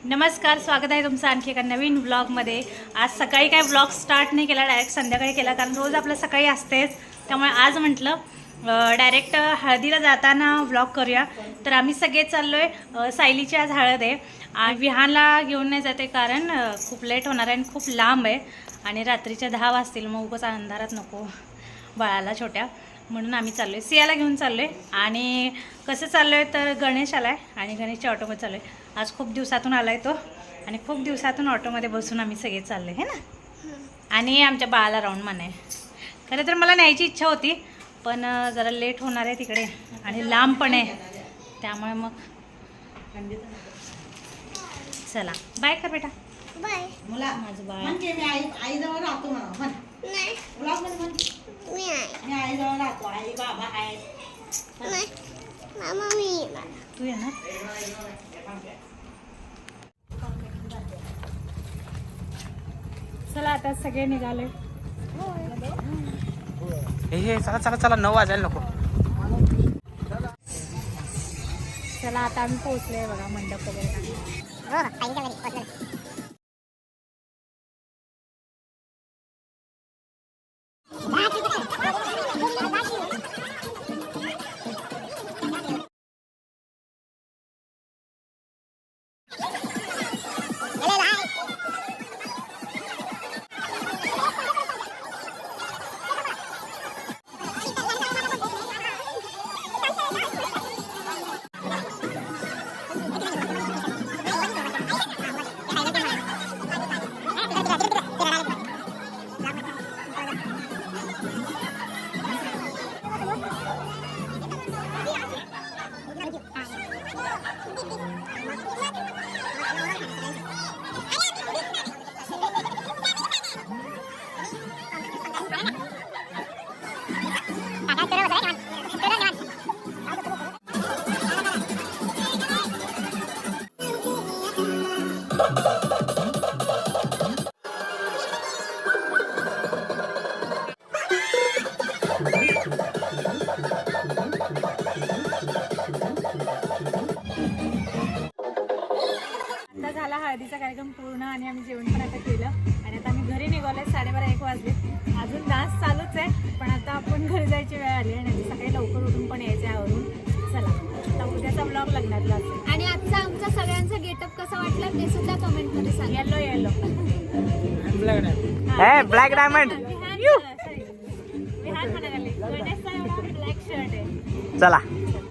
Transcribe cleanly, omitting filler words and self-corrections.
नमस्कार, स्वागत आहे तुमचं आणखी एका नवीन व्लॉगमध्ये। आज सकाळी काय व्लॉग स्टार्ट नाही केला, डायरेक्ट संध्याकाळी केला, कारण रोज आपलं सकाळी असतेच। त्यामुळे आज म्हटलं डायरेक्ट हळदीला जाताना व्लॉग करूया। तर आम्ही सगळे चाललो आहे, सायलीची आज हळद आहे आणि विहानला घेऊन नाही जाते कारण खूप लेट होणार आहे आणि खूप लांब आहे आणि रात्रीच्या 10 वाजतील, मग उगाच अंधारात नको बाळाला छोट्या, म्हणून आम्ही चाललो आहे। सियाला घेऊन चाललो आहे। आणि कसं चाललो आहे तर गणेश आला आहे आणि गणेशच्या ऑटोमध्ये चाललो आहे। आज खूप दिवसातून आला आहे तो आणि खूप दिवसातून ऑटोमध्ये बसून आम्ही सगळे चाललो आहे ना। आणि आमच्या बाळाला राऊंड मारणे, खरं तर मला न्यायची इच्छा होती पण जरा लेट होणार आहे तिकडे आणि लांब पण आहे, त्यामुळे मग चला बाय कर बेटा। बाय मुला माझं बाळ म्हणजे मी आईजवळ राहतो म्हणा म्हण नाही ब्लॉग मध्ये म्हण मी आहे मी आईजवळ राहतो, आई बाबा आहे नाही मामा मी येणार तू ये ना। चला आता सगळे निघाले। हे चला चला चला 9 वाजायला नको। चला आता आम्ही पोहोचलोय बघा मंडप वगैरे। आता झाला हळदीचा कार्यक्रम पूर्ण आणि आम्ही जेवण पण आता केलं आणि आता आम्ही घरी निघालोय। 12:30-1 वाजले, अजून डान्स चालूच आहे पण आता आपण घरी जायची वेळ आली आणि आता सकाळी लवकर उठून पण यायचं आहे आवरून। चला आता उद्याचा ब्लॉग लग्नातला असेल। आणि आजचा आमचा सगळ्यांचा गेटअप कसा वाटला ते सुद्धा कमेंट मध्ये सांगा। Yellow yellow black diamond Vihaan म्हणाले गणेशचा एवढा ब्लॅक शर्ट आहे। चला